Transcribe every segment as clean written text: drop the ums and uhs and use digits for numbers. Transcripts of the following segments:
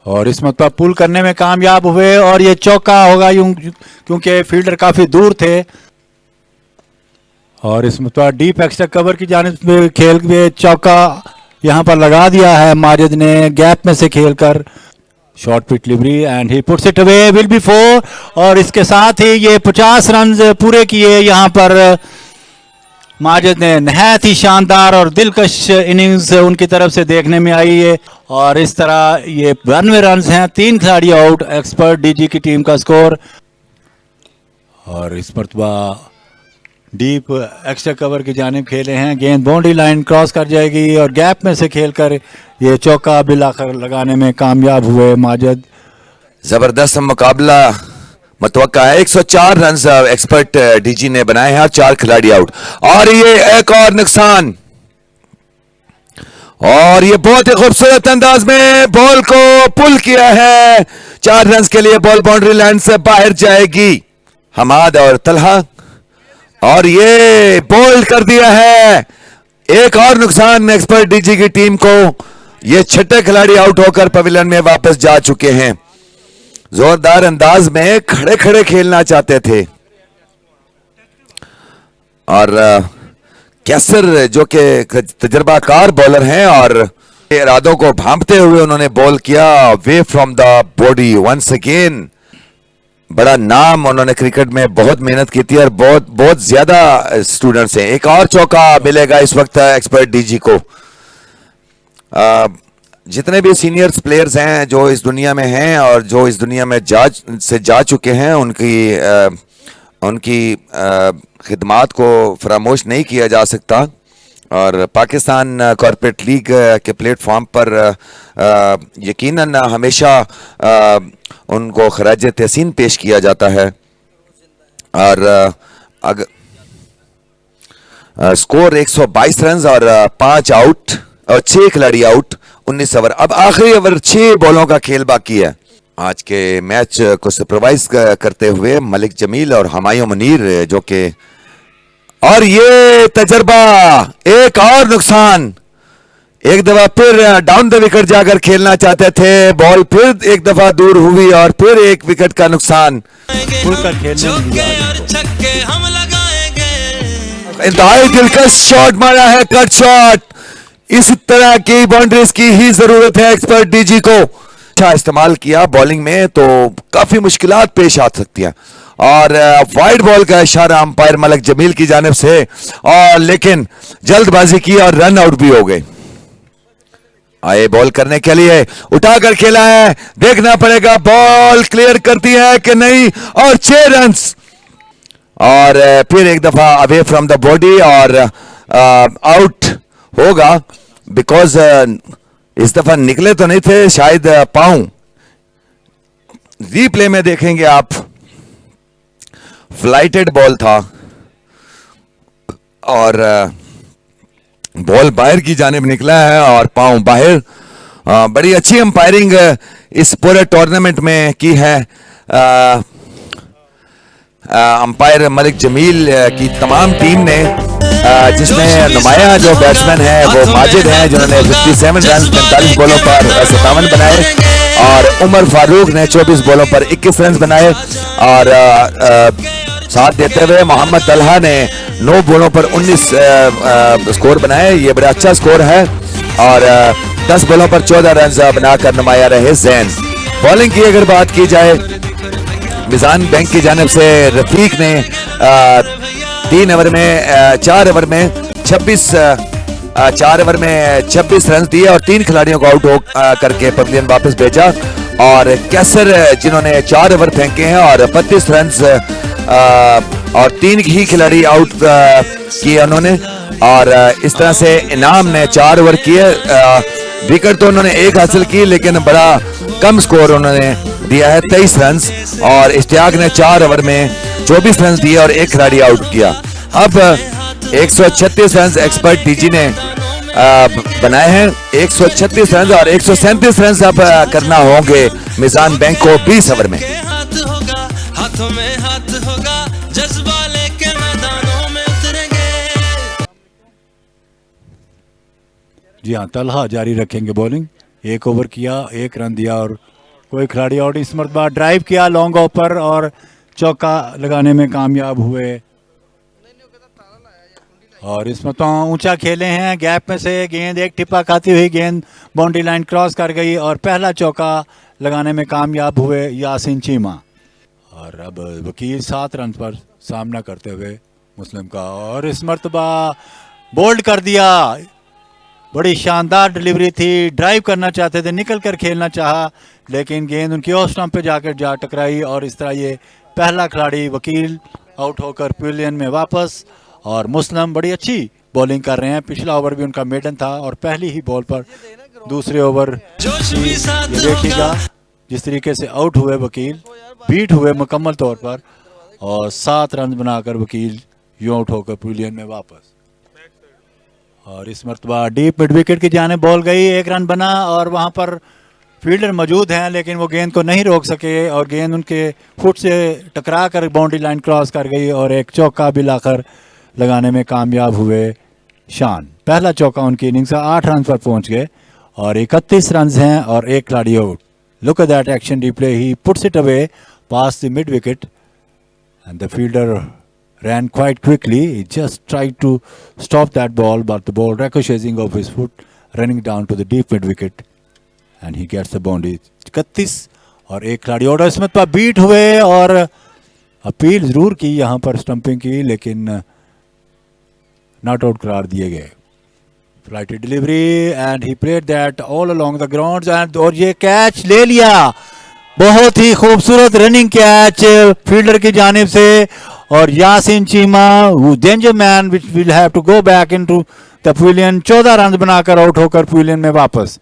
और इस मरतबा पुल करने में कामयाब हुए और ये चौका होगा यूं, क्योंकि फील्डर काफी दूर थे। और इस मरतबा डीप एक्स्ट्रा कवर की जानिब में खेल में चौका यहां पर लगा दिया है माजिद ने गैप में से खेलकर। Short pitch delivery and he puts it away, will be 4। और इसके साथ ही ये 50 रन पूरे किए यहां पर माजिद ने। नहायत ही शानदार और दिलकश इनिंग्स उनकी तरफ से देखने में आई है। और इस तरह ये 92 रन हैं, 3 खिलाड़ी आउट। एक्सपर्ट डीजी की टीम का स्कोर। और इस मरतबा डीप एक्स्ट्रा कवर की जानिब खेले हैं, गेंद बाउंड्री लाइन क्रॉस कर जाएगी और गैप में से खेलकर ये चौका बिल आखिर लगाने में कामयाब हुए माजिद। जबरदस्त मुकाबला मुतवक्का है। 104 रन एक्सपर्ट डीजी ने बनाए हैं और 4 खिलाड़ी आउट। और ये एक और नुकसान, और ये बहुत ही खूबसूरत अंदाज में बॉल को पुल किया है। 4 रन के लिए बॉल बाउंड्री लाइन से बाहर जाएगी। हमाद और तलहा, और ये बोल्ड कर दिया है। एक और नुकसान एक्सपर्ट डीजी की टीम को। ये 6ठे खिलाड़ी आउट होकर पवेलियन में वापस जा चुके हैं। जोरदार अंदाज में खड़े खड़े खेलना चाहते थे। और कैसर जो कि तजर्बाकार बॉलर हैं और इरादों को भांपते हुए उन्होंने बॉल किया way from the body once again. बड़ा नाम उन्होंने क्रिकेट में, बहुत मेहनत की थी और बहुत ज्यादा स्टूडेंट्स हैं। एक और चौका मिलेगा इस वक्त एक्सपर्ट डीजी को। जितने भी सीनियर्स प्लेयर्स हैं जो इस दुनिया में हैं और जो इस दुनिया में जा चुके हैं, उनकी खिदमात को फरामोश नहीं किया जा सकता। और पाकिस्तान कॉर्पोरेट लीग के प्लेटफॉर्म पर यकीनन हमेशा उनको खराज तहसीन पेश किया जाता है। और स्कोर 122 रन और 5 आउट और 6 खिलाड़ी आउट, 19 ओवर। अब आखिरी ओवर 6 बॉलों का खेल बाकी है। आज के मैच को सुपरवाइज करते हुए मलिक जमील और हमायूं मुनीर जो कि, और ये तजर्बा, एक और नुकसान। एक दफा फिर डाउन द विकेट जाकर खेलना चाहते थे, बॉल फिर एक दफा दूर हुई और फिर एक विकेट का नुकसान। इंतहाई दिलकश शॉट मारा है, कट शॉट। इस तरह की बाउंड्रीज की ही जरूरत है एक्सपर्ट डीजी को। अच्छा इस्तेमाल किया बॉलिंग में तो काफी मुश्किलात पेश आ सकती है। और वाइड बॉल का इशारा अंपायर मलिक जमील की जानिब से, और लेकिन जल्दबाजी की और रन आउट भी हो गए। आए बॉल करने के लिए उठाकर खेला है, देखना पड़ेगा बॉल क्लियर करती है कि नहीं। और 6 रन और फिर एक दफा अवे फ्रॉम द बॉडी और आउट होगा, बिकॉज इस दफा निकले तो नहीं थे, शायद पाऊं। रीप्ले में देखेंगे आप, फ्लाइटेड बॉल था और बॉल बाहर की जानिब निकला है और पांव बाहर। बड़ी अच्छी अंपायरिंग इस पूरे टूर्नामेंट में की है अंपायर मलिक जमील की तमाम टीम ने, जिसमें नुमाया जो बैट्समैन है वो माजिद हैं जिन्होंने 57 रन 45 बॉलों पर 57 बनाए, और उमर फारूक ने 24 बॉलों पर 21 रन बनाए। और साथ देते हुए मोहम्मद तलहा ने 9 बॉलों पर 19 स्कोर बनाए। ये बड़ा अच्छा स्कोर है। और 10 बॉलों पर 14 रन बनाकर नुमाया रहे जैन। बॉलिंग की अगर बात की जाए, मिजान बैंक की जानिब से रफीक ने 4 ओवर में 26 रन दिए और 3 खिलाड़ियों को आउट करके पवेलियन वापस भेजा। और कैसर जिन्होंने 4 ओवर फेंके हैं और 32 रन और 3 ही खिलाड़ी आउट किए उन्होंने। और इस तरह से इनाम ने 4 ओवर किए, विकेट तो उन्होंने 1 हासिल की, लेकिन बड़ा कम स्कोर उन्होंने दिया है 23 रन। और इश्तियाक ने 4 ओवर में 24 रन दिए और 1 खिलाड़ी आउट किया। अब 136 रन एक्सपर्ट डीजी ने बनाए हैं। 136 रन और 137 रन अब करना होंगे मिजान बैंक को 20 ओवर में। हाथों में हाथ होगा, जज्बा लेके मैदानों में उतरेंगे। जी हाँ, तलहा जारी रखेंगे बॉलिंग। 1 ओवर किया, 1 रन दिया और कोई खिलाड़ी आउट। इस मरतबा ड्राइव किया लॉन्ग ऑफ पर और चौका लगाने में कामयाब हुए। और इस मरतबा ऊंचा खेले हैं, गैप में से गेंद एक टिप्पा खाती हुई गेंद बाउंड्री लाइन क्रॉस कर गई और पहला चौका लगाने में कामयाब हुए यासिन चीमा। और अब वकील 7 रन पर सामना करते हुए मुस्लिम का, और इस मरतबा बोल्ड कर दिया। बड़ी शानदार डिलीवरी थी, ड्राइव करना चाहते थे, निकल कर खेलना चाहा, लेकिन गेंद उनकी ऑफ स्टंप पे जाकर जा टकराई और इस तरह ये पहला खिलाड़ी वकील आउट होकर पवेलियन में वापस। और मुस्लिम बड़ी अच्छी बॉलिंग कर रहे हैं, पिछला ओवर भी उनका मेडन था और पहली ही बॉल पर दूसरे ओवर देखिएगा जिस तरीके से आउट हुए वकील, बीट हुए मुकम्मल तौर पर, और 7 रन बनाकर वकील यूं आउट होकर पवेलियन में वापस। और इस मरतबा डीप मिड विकेट की जाने बॉल गई, 1 रन बना और वहां पर फील्डर मौजूद हैं लेकिन वो गेंद को नहीं रोक सके और गेंद उनके फुट से टकरा कर बाउंड्री लाइन क्रॉस कर गई और एक चौका भी लाकर लगाने में कामयाब हुए शान। पहला चौका उनकी इनिंग्स का, 8 रन पर पहुंच गए और 31 रन हैं और एक खिलाड़ी out. Look at that action replay, he puts it away pass the mid wicket and the fielder ran quite quickly. He just tried to stop that ball, but the ball ricocheting off his foot, running down to the deep mid wicket, and he gets the boundary. 31 और एक खिलाड़ी और इसमें तो beat हुए और appeal जरूर की यहाँ पर स्टंपिंग की, लेकिन नॉट आउट करार दिए गए। Flighted delivery and he played that all along the ground and, और ये कैच ले लिया। बहुत ही खूबसूरत रनिंग कैच फील्डर की जानिब से, और Yasin Cheema danger man which will have to go back into the pavilion, 14 run बनाकर आउट होकर पवेलियन में वापस।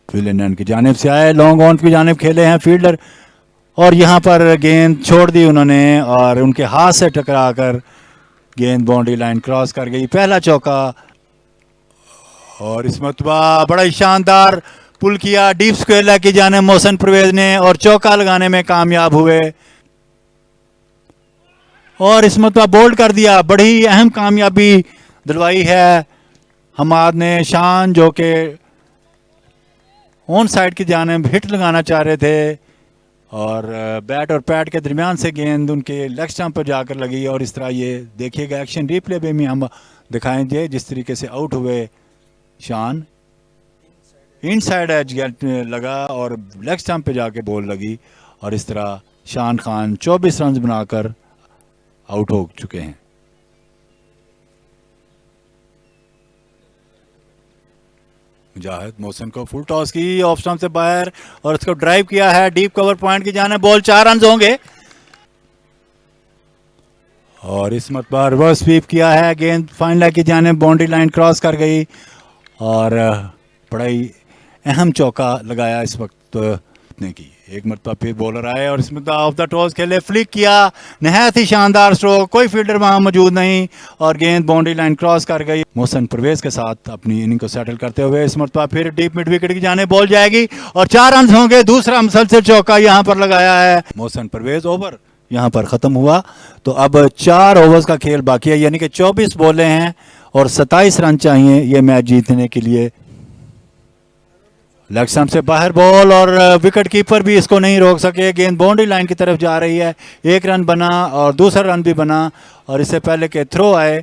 पवेलियन की जानिब से आए, लॉन्ग ऑन की जानिब खेले हैं फील्डर, और यहाँ पर गेंद छोड़ दी उन्होंने और उनके हाथ से टकरा कर गेंद बाउंड्री लाइन क्रॉस कर गई। पहला चौका, और इस मरतबा बड़ा ही शानदार पुल किया डीप स्क्वायर लेग की जाने मोहसिन परवेज ने और चौका लगाने में कामयाब हुए। और इस मरतबा बोल्ड कर दिया, बड़ी अहम कामयाबी दिलवाई है हमाद ने। शान जो कि ऑन साइड की जानिब हिट लगाना चाह रहे थे और बैट और पैड के दरमियान से गेंद उनके लेग स्टंप पर जाकर लगी, और इस तरह ये देखिएगा एक्शन रिप्ले पे भी हम दिखाएंगे जिस तरीके से आउट हुए शान। इनसाइड एज गेट लगा और लेग स्टंप पे जाके बॉल लगी, और इस तरह शान खान 24 रन बनाकर आउट हो चुके हैं। मुजाहिद मोहसिन को फुल टॉस की ऑफ स्टंप से बाहर और उसको ड्राइव किया है डीप कवर पॉइंट की जाने, बॉल 4 रन होंगे। और इस मरतबा रिवर्स स्वीप किया है, गेंद फाइन लेग की जाने बाउंड्री लाइन क्रॉस कर गई और बड़ा ही अहम चौका लगाया इस वक्त ने की। एक मरतबा फिर बॉलर आए और इसमें ऑफ द टॉस खेले, फ्लिक किया, नहायत ही शानदार स्ट्रोक, कोई फील्डर वहां मौजूद नहीं और गेंद बाउंड्री लाइन क्रॉस कर गई। मोहसिन परवेज के साथ अपनी इनिंग को सेटल करते हुए इस मरतबा फिर डीप मिड विकेट की जाने बॉल जाएगी और 4 रन होंगे। दूसरा मुसलसल चौका यहाँ पर लगाया है मोहसिन परवेज। ओवर यहाँ पर खत्म हुआ, तो अब 4 ओवर्स का खेल बाकी है, यानी कि 24 बॉलें हैं और 27 रन चाहिए ये मैच जीतने के लिए। लेग स्टंप से बाहर बॉल और विकेट कीपर भी इसको नहीं रोक सके, गेंद बाउंड्री लाइन की तरफ जा रही है। 1 रन बना और दूसरा रन भी बना और इससे पहले के थ्रो आए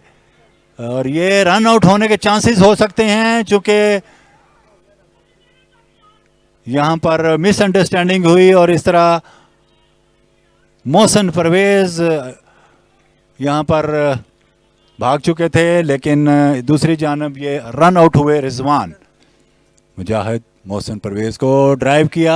और ये रन आउट होने के चांसेस हो सकते हैं, चूंकि यहां पर मिसअंडरस्टैंडिंग हुई और इस तरह मोहसिन परवेज यहां पर भाग चुके थे, लेकिन दूसरी जानब ये रन आउट हुए रिजवान। मुजाहिद मोहसिन परवेज को ड्राइव किया,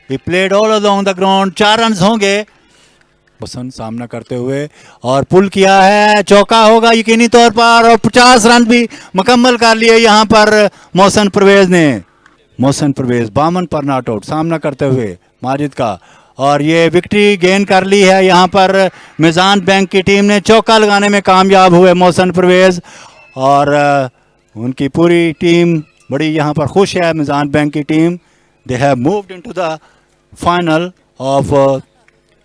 he played all along the ground, 4 run होंगे। मोहसिन सामना करते हुए और पुल किया है, चौका होगा यकीनी तौर पर और 50 रन भी मुकम्मल कर लिए यहाँ पर मोहसिन परवेज ने। मोहसिन परवेज 52 पर नॉट आउट सामना करते हुए माजिद का, और ये विक्ट्री गेन कर ली है यहाँ पर मिजान बैंक की टीम ने। चौका लगाने में कामयाब हुए मोहसिन परवेज और उनकी पूरी टीम बड़ी यहाँ पर खुश है। मिजान बैंक की team, they have moved into the final of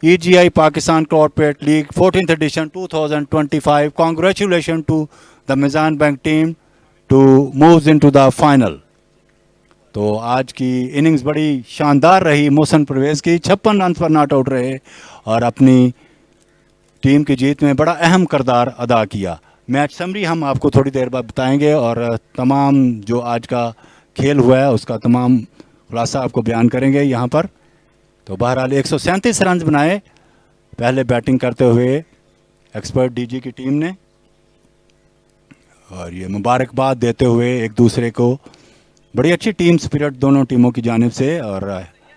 EGI Pakistan Corporate League 14th edition 2025. Congratulations to the Mizan Bank team to move into the final. तो आज की इनिंग्स बड़ी शानदार रही मोहसिन परवेज़ की, 56 रन पर नॉट आउट रहे और अपनी टीम की जीत में बड़ा अहम किरदार अदा किया। मैच समरी हम आपको थोड़ी देर बाद बताएंगे और तमाम जो आज का खेल हुआ है उसका तमाम खुलासा आपको बयान करेंगे यहाँ पर। तो बहरहाल 137 रन बनाए पहले बैटिंग करते हुए एक्सपर्ट डीजी की टीम ने, और ये मुबारकबाद देते हुए एक दूसरे को, बड़ी अच्छी टीम स्पिरिट दोनों टीमों की जानिब से, और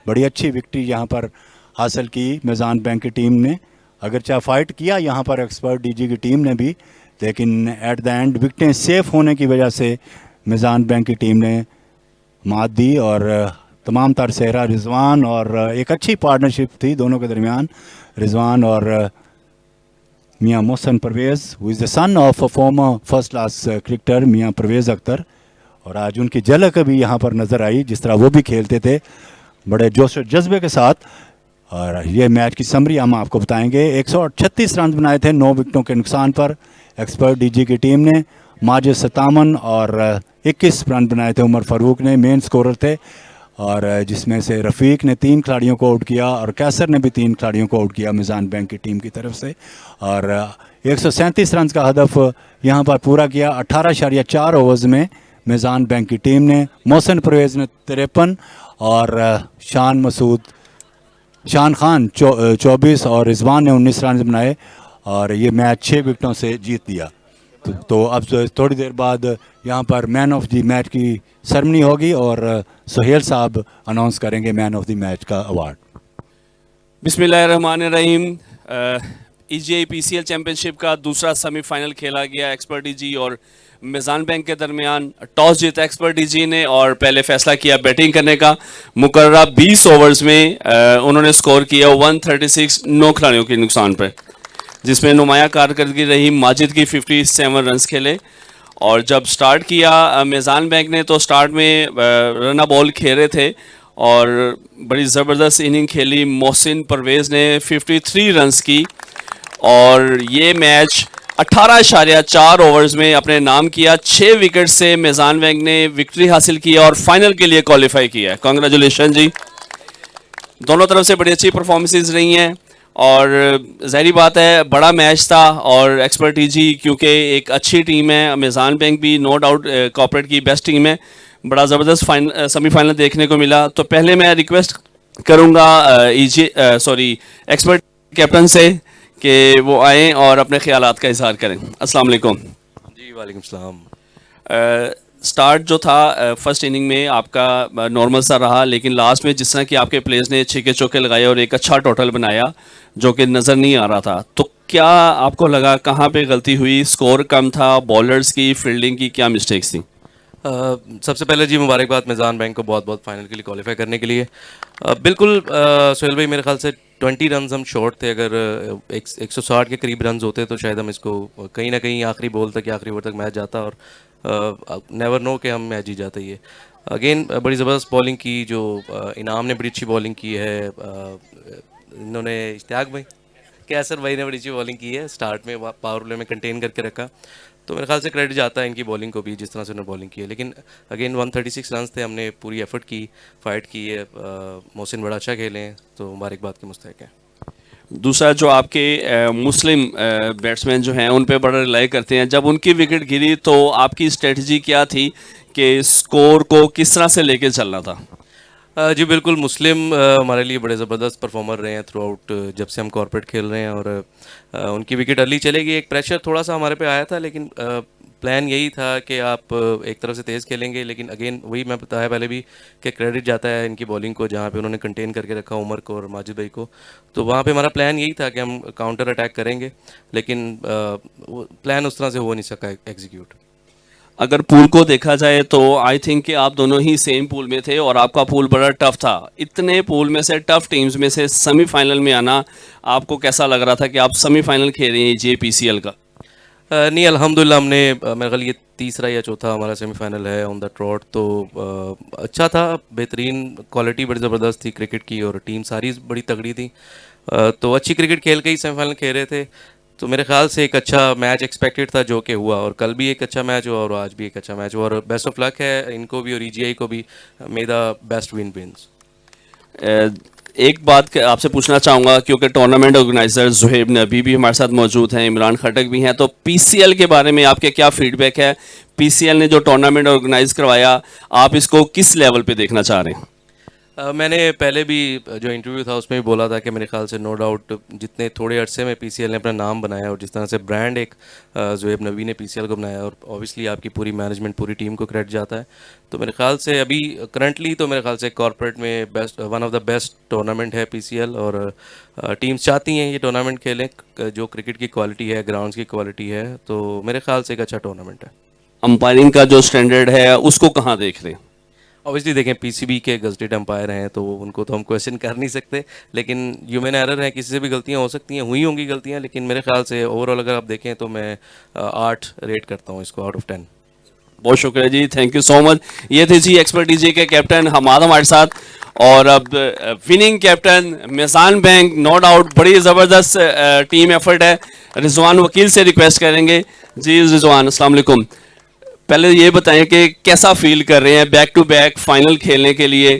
बड़ी अच्छी विक्ट्री यहाँ पर हासिल की मेज़ान बैंक की टीम ने। अगरचे फाइट किया यहाँ पर एक्सपर्ट डीजी की टीम ने भी, लेकिन एट द एंड विकटें सेफ होने की वजह से मेज़ान बैंक की टीम ने मात दी। और तमाम तर सेहरा रिजवान, और एक अच्छी पार्टनरशिप थी दोनों के दरमियान, रिजवान और Mian Mohsin Parvez, who is the son of a former first class cricketer Mian Parvez Akhtar. और आज उनकी झलक भी यहाँ पर नज़र आई, जिस तरह वो भी खेलते थे बड़े जोश और जज्बे के साथ। और ये मैच की समरी हम आपको बताएंगे। 138 रन बनाए थे 9 विकेटों के नुकसान पर एक्सपर्ट डीजी की टीम ने। माजिद 57 और 21 रन बनाए थे उमर फ़ारूक ने, मेन स्कोरर थे, और जिसमें से रफ़ीक ने 3 खिलाड़ियों को आउट किया और कैसर ने भी 3 खिलाड़ियों को आउट किया मेज़ान बैंक की टीम की तरफ से। और 137 रन का हदफ यहाँ पर पूरा किया 18.4 ओवर्स में मेज़ान बैंक की टीम ने। मोहसिन परवेज़ ने 53 और शान खान 24 और रिजवान ने 19 रन बनाए और ये मैच 6 विकेटों से जीत लिया। तो अब थोड़ी देर बाद यहाँ पर मैन ऑफ द मैच की सेरेमनी होगी और सुहेल साहब अनाउंस करेंगे मैन ऑफ द मैच का अवार्ड। बिस्मिल्लाहिर्रहमानिर्रहीम। EGA PCL चैम्पियनशिप का दूसरा सेमीफाइनल खेला गया एक्सपर्ट डीजी और मेज़ान बैंक के दरमियान। टॉस जीता एक्सपर्ट डीजी ने और पहले फैसला किया बैटिंग करने का। मुकर्ररा 20 ओवर्स में उन्होंने स्कोर किया 136 9 खिलाड़ियों के नुकसान पर, जिसमें नुमाया कारकर्दगी रही। माजिद की 57 रन्स खेले और जब स्टार्ट किया मेज़ान बैंक ने तो स्टार्ट में रन बॉल खेले थे और बड़ी ज़बरदस्त इनिंग खेली। मोहसिन परवेज़ ने 53 रन्स की और ये मैच 18.4 ओवर्स में अपने नाम किया। 6 विकेट से मेज़ान बैंक ने विक्ट्री हासिल की और फाइनल के लिए क्वालिफाई किया। कांग्रेचुलेशन जी, दोनों तरफ से बड़ी अच्छी परफॉर्मेंसेस रही हैं और ज़ाहिर बात है बड़ा मैच था। और एक्सपर्ट डीजी क्योंकि एक अच्छी टीम है, मेज़ान बैंक भी नो डाउट कॉर्पोरेट की बेस्ट टीम है, बड़ा ज़बरदस्त सेमीफाइनल देखने को मिला। तो पहले मैं रिक्वेस्ट करूँगा एक्सपर्ट कैप्टन से कि वो आएँ और अपने ख्यालात का इजहार करें। अस्सलाम वालेकुम जी। वालेकुम सलाम। स्टार्ट जो था फर्स्ट इनिंग में आपका नॉर्मल सा रहा, लेकिन लास्ट में जिस तरह कि आपके प्लेयर्स ने छक्के चौके लगाए और एक अच्छा टोटल बनाया जो कि नज़र नहीं आ रहा था, तो क्या आपको लगा कहाँ पे गलती हुई? स्कोर कम था, बॉलर्स की फील्डिंग की क्या मिस्टेक्स थी? सबसे पहले जी मुबारकबाद मेज़ान बैंक को बहुत बहुत फाइनल के लिए क्वालिफाई करने के लिए। बिल्कुल सोहेल भाई, मेरे ख्याल से 20 रन हम शॉर्ट थे। अगर 160 के करीब रन होते तो शायद हम इसको कहीं ना कहीं आखिरी बॉल तक या आखिरी ओवर तक मैच जाता और नेवर नो कि हम मैच जीत जाते। ये अगेन बड़ी ज़बरदस्त बॉलिंग की, जो इनाम ने बड़ी अच्छी बॉलिंग की है। इन्होंने इश्तियाक भाई, कैसर भाई ने बड़ी अच्छी बॉलिंग की है, स्टार्ट में पावर प्ले में कंटेन करके रखा। तो मेरे ख्याल से क्रेडिट जाता है इनकी बॉलिंग को भी, जिस तरह से उन्होंने बॉलिंग की है। लेकिन अगेन 136 रन थे, हमने पूरी एफर्ट की, फाइट की है। मोहसिन बड़ा अच्छा खेले हैं तो मुबारकबाद के मुस्तहक है। दूसरा, जो आपके मुस्लिम बैट्समैन जो हैं उन पे बड़ा रिलाई करते हैं, जब उनकी विकेट गिरी तो आपकी स्ट्रेटजी क्या थी कि स्कोर को किस तरह से लेके चलना था? जी बिल्कुल, मुस्लिम हमारे लिए बड़े ज़बरदस्त परफॉर्मर रहे हैं थ्रू आउट, जब से हम कॉर्पोरेट खेल रहे हैं। और उनकी विकेट अर्ली चलेगी, एक प्रेशर थोड़ा सा हमारे पे आया था, लेकिन प्लान यही था कि आप एक तरफ से तेज़ खेलेंगे। लेकिन अगेन वही मैं बताया पहले भी कि क्रेडिट जाता है इनकी बॉलिंग को, जहाँ पे उन्होंने कंटेन करके रखा उमर को और माजिद भाई को। तो वहाँ पे हमारा प्लान यही था कि हम काउंटर अटैक करेंगे, लेकिन प्लान उस तरह से हो नहीं सका एग्जीक्यूट। अगर पूल को देखा जाए तो आई थिंक कि आप दोनों ही सेम पूल में थे और आपका पूल बड़ा टफ था। इतने पूल में से, टफ टीम्स में से सेमीफाइनल में आना आपको कैसा लग रहा था कि आप सेमीफाइनल खेल रहे हैं JPCL का? नहीं, अल्हम्दुलिल्लाह हमने, मेरे ख्याल ये तीसरा या चौथा हमारा सेमीफाइनल है ऑन द ट्रॉट। तो अच्छा था, बेहतरीन क्वालिटी बड़ी ज़बरदस्त थी क्रिकेट की और टीम सारी बड़ी तगड़ी थी। तो अच्छी क्रिकेट खेल के ही सेमीफाइनल खेल रहे थे। तो मेरे ख्याल से एक अच्छा मैच एक्सपेक्टेड था जो कि हुआ, और कल भी एक अच्छा मैच हुआ और आज भी एक अच्छा मैच हुआ, और बेस्ट ऑफ लक है इनको भी और ईजीआई को भी। May the best wins. एक बात आपसे पूछना चाहूँगा, क्योंकि टूर्नामेंट ऑर्गेनाइजर जुहेब नबी भी हमारे साथ मौजूद हैं, इमरान खटक भी हैं, तो पीसीएल के बारे में आपके क्या फीडबैक है? पीसीएल ने जो टूर्नामेंट ऑर्गेनाइज करवाया, आप इसको किस लेवल पे देखना चाह रहे हैं? मैंने पहले भी जो इंटरव्यू था उसमें भी बोला था कि मेरे ख्याल से नो डाउट जितने थोड़े अरसे में पीसीएल ने अपना नाम बनाया और जिस तरह से ब्रांड एक ज़ोएब नबी ने पीसीएल को बनाया, और ऑब्वियसली आपकी पूरी मैनेजमेंट पूरी टीम को क्रेडिट जाता है, तो मेरे ख्याल से अभी करंटली तो मेरे ख्याल से कॉर्पोरेट में best one of the best tournament है पीसीएल, और टीम्स चाहती हैं ये टूर्नामेंट खेलें, जो क्रिकेट की क्वालिटी है, ग्राउंड्स की क्वालिटी है, तो मेरे ख्याल से एक अच्छा टूर्नामेंट है। अंपायरिंग का जो स्टैंडर्ड है उसको कहाँ देख रहे हैं? ऑब्वियसली देखें पीसीबी के गजटेड अंपायर हैं तो उनको तो हम क्वेश्चन कर नहीं सकते, लेकिन ह्यूमन एरर है, किसी से भी गलतियां हो सकती हैं, हुई होंगी गलतियां, लेकिन मेरे ख्याल से ओवरऑल अगर आप देखें तो मैं 8 रेट करता हूं इसको आउट ऑफ 10। बहुत शुक्रिया जी, थैंक यू सो मच। ये थे जी एक्सपर्ट डीजे के कैप्टन हमाद हमारे साथ, और अब winning captain Mizan bank, no doubt बड़ी ज़बरदस्त टीम एफर्ट है। रिजवान वकील से रिक्वेस्ट करेंगे। जी रिजवान, अस्सलाम वालेकुम। पहले ये बताएं कि कैसा फील कर रहे हैं बैक टू बैक फाइनल खेलने के लिए?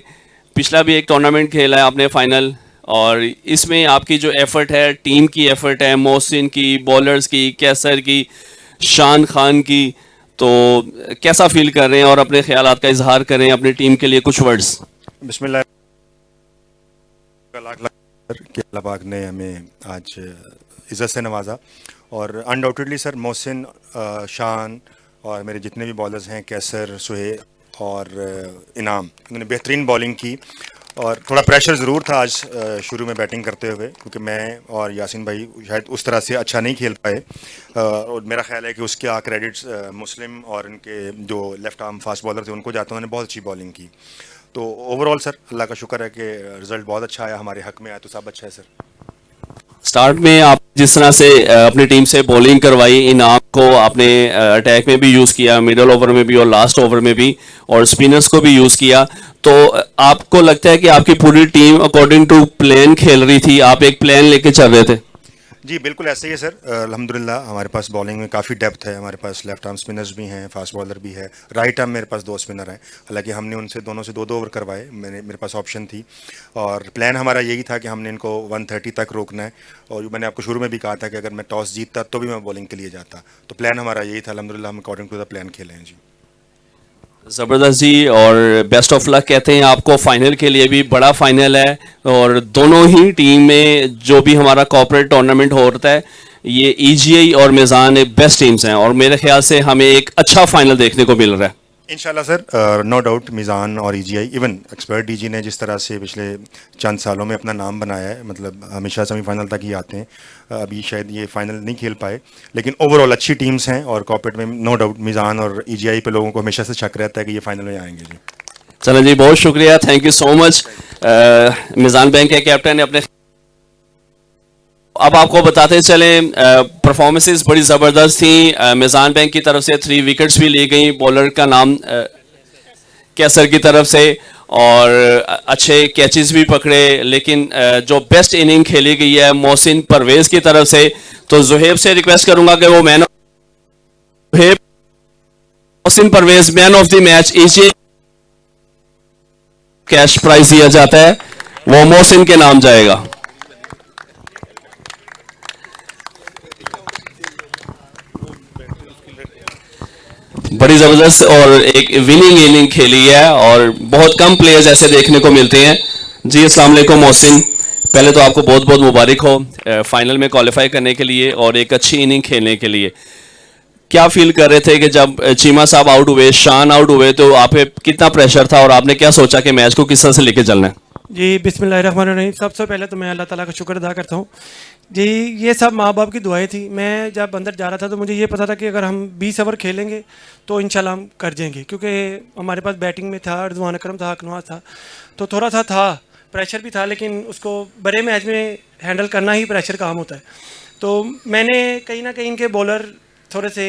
पिछला भी एक टूर्नामेंट खेला है आपने फाइनल, और इसमें आपकी जो एफर्ट है, टीम की एफर्ट है, मोहसिन की, बॉलर्स की, कैसर की, शान खान की, तो कैसा फील कर रहे हैं? और अपने ख्यालात का इजहार करें अपनी टीम के लिए कुछ वर्ड्स। बिस्मिल्लाह, लाख लाख कि अल्लाह पाक ने हमें आज इज़्ज़त से नवाजा, और अनडाउटेडली सर मोहसिन, शान और मेरे जितने भी बॉलर्स हैं, कैसर, सुहेब और इनाम, उन्होंने बेहतरीन बॉलिंग की, और थोड़ा प्रेशर ज़रूर था आज शुरू में बैटिंग करते हुए, क्योंकि मैं और यासीन भाई शायद उस तरह से अच्छा नहीं खेल पाए, और मेरा ख्याल है कि उसका क्रेडिट्स मुस्लिम और उनके जो लेफ़्ट आर्म फास्ट बॉलर थे उनको जाता, उन्होंने बहुत अच्छी बॉलिंग की। तो ओवरऑल सर अल्लाह का शुक्र है कि रिज़ल्ट बहुत अच्छा आया, हमारे हक में आया, तो सब अच्छा है सर। स्टार्ट में आप जिस तरह से अपनी टीम से बॉलिंग करवाई, इनाम को आपने अटैक में भी यूज़ किया, मिडल ओवर में भी और लास्ट ओवर में भी, और स्पिनर्स को भी यूज़ किया, तो आपको लगता है कि आपकी पूरी टीम अकॉर्डिंग टू प्लान खेल रही थी? आप एक प्लान लेके चल रहे थे? जी बिल्कुल ऐसे ही है सर। अल्हम्दुलिल्लाह हमारे पास बॉलिंग में काफ़ी डेप्थ है, हमारे पास लेफ्ट आर्म स्पिनर्स भी हैं, फास्ट बॉलर भी है, राइट आर्म मेरे पास 2 स्पिनर हैं, हालांकि हमने उनसे दोनों से 2-2 ओवर करवाए, मेरे पास ऑप्शन थी, और प्लान हमारा यही था कि हमने इनको 130 तक रोकना है, और मैंने आपको शुरू में भी कहा था कि अगर मैं टॉस जीतता तो भी मैं बॉलिंग के लिए जाता, तो प्लान हमारा यही था। अल्हम्दुलिल्लाह हम अकॉर्डिंग टू द प्लान खेले हैं जी। ज़बरदस्त जी, और बेस्ट ऑफ लक कहते हैं आपको फाइनल के लिए भी। बड़ा फाइनल है, और दोनों ही टीम में जो भी हमारा कॉर्पोरेट टूर्नामेंट होता है, ये ईजीआई और मिज़ान एक बेस्ट टीम्स हैं, और मेरे ख्याल से हमें एक अच्छा फाइनल देखने को मिल रहा है। इंशाल्लाह सर, नो डाउट मिज़ान और ईजीआई, इवन एक्सपर्ट डीजी ने जिस तरह से पिछले चंद सालों में अपना नाम बनाया है, मतलब हमेशा सेमीफाइनल तक ही आते हैं, अभी शायद ये फाइनल नहीं खेल पाए, लेकिन ओवरऑल अच्छी टीम्स हैं, और कॉर्पोरेट में नो डाउट मिज़ान और ईजीआई पे लोगों को हमेशा से शक रहता है कि ये फाइनल में आएंगे जी। चलो जी, बहुत शुक्रिया, thank you so much. Meezan bank के कैप्टन ने अपने, अब आपको बताते चलें परफॉर्मेंसेस बड़ी ज़बरदस्त थी। मिज़ान बैंक की तरफ से 3 विकेट्स भी ली गई, बॉलर का नाम कैसर की तरफ से, और अच्छे कैचेस भी पकड़े, लेकिन जो बेस्ट इनिंग खेली गई है मोहसिन परवेज़ की तरफ से, तो जुहेब से रिक्वेस्ट करूंगा कि वो Mohsin Parvez man of the match, इसे कैश प्राइज दिया जाता है, वो मोहसिन के नाम जाएगा। बड़ी ज़बरदस्त और एक विनिंग इनिंग खेली है, और बहुत कम प्लेयर्स ऐसे देखने को मिलते हैं। जी अस्सलाम वालेकुम मोहसिन, पहले तो आपको बहुत बहुत मुबारक हो फाइनल में क्वालिफाई करने के लिए और एक अच्छी इनिंग खेलने के लिए। क्या फील कर रहे थे कि जब चीमा साहब आउट हुए, शान आउट हुए, तो आप पे कितना प्रेशर था, और आपने क्या सोचा कि मैच को किस तरह से लेके चलना है? जी बिस्मिल्लाहिर्रहमानिर्रहीम, सबसे पहले तो मैं अल्लाह ताला का शुक्र अदा करता हूँ जी। ये सब माँ बाप की दुआएं थी। मैं जब अंदर जा रहा था तो मुझे ये पता था कि अगर हम 20 ओवर खेलेंगे तो इंशाल्लाह हम कर जाएंगे, क्योंकि हमारे पास बैटिंग में था, रिजवान अकरम था, हक नवाज था, तो थोड़ा सा था प्रेशर भी था, लेकिन उसको बड़े मैच में हैंडल करना ही प्रेशर काम होता है। तो मैंने कहीं ना कहीं इनके बॉलर थोड़े से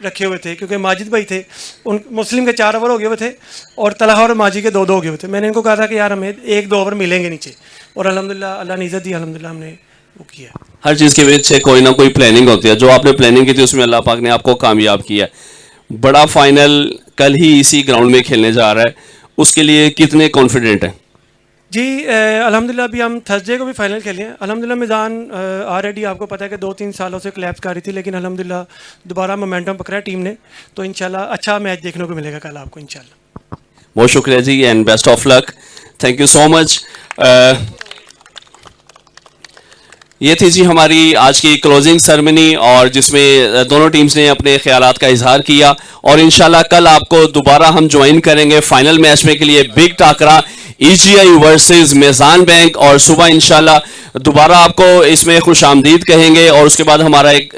रखे हुए थे, क्योंकि माजिद भाई थे, उन मुस्लिम के 4 ओवर हो गए हुए थे, और तलहा और माजी के 2-2 हो गए हुए थे। मैंने इनको कहा था कि यार हमें 1-2 ओवर मिलेंगे नीचे, और अल्हम्दुलिल्लाह अल्लाह ने इज़्ज़त दी, अल्हम्दुलिल्लाह हमने वो किया। हर चीज़ के पीछे कोई ना कोई प्लानिंग होती है, जो आपने प्लानिंग की थी उसमें अल्लाह पाक ने आपको कामयाब किया। बड़ा फाइनल कल ही इसी ग्राउंड में खेलने जा रहा है, उसके लिए कितने कॉन्फिडेंट हैं? जी अल्हम्दुलिल्लाह अभी हम थर्सडे को भी फाइनल खेले हैं। अल्हम्दुलिल्लाह मिज़ान ऑलरेडी आपको पता है कि 2-3 सालों से क्लैप्स कर रही थी, लेकिन अल्हम्दुलिल्लाह दोबारा मोमेंटम पकड़ा है टीम ने, तो इंशाल्लाह अच्छा मैच देखने को मिलेगा कल आपको इंशाल्लाह। बहुत शुक्रिया जी and best of luck, thank you so much. ये थी जी हमारी आज की क्लोजिंग सेरेमनी, और जिसमें दोनों टीम्स ने अपने ख्यालात का इजहार किया, और इंशाल्लाह कल आपको दोबारा हम ज्वाइन करेंगे फाइनल मैच में के लिए बिग टाकरा EGI वर्सेस मेज़ान बैंक, और सुबह इंशाल्लाह दोबारा आपको इसमें खुश आमदीद कहेंगे। और उसके बाद हमारा एक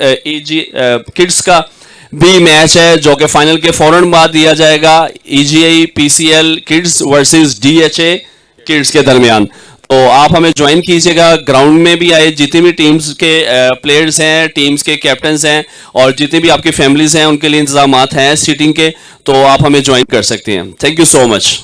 किड्स का भी मैच है जो कि फाइनल के फौरन बाद दिया जाएगा, EGI PCL kids versus DHA kids के दरमियान। तो आप हमें ज्वाइन कीजिएगा, ग्राउंड में भी आए, जितनी भी टीम्स के प्लेयर्स हैं, टीम्स के कैप्टन्स हैं, और जितनी भी आपकी फैमिलीज हैं उनके लिए इंतजामात हैं सीटिंग के, तो आप हमें ज्वाइन कर सकते हैं। Thank you so much.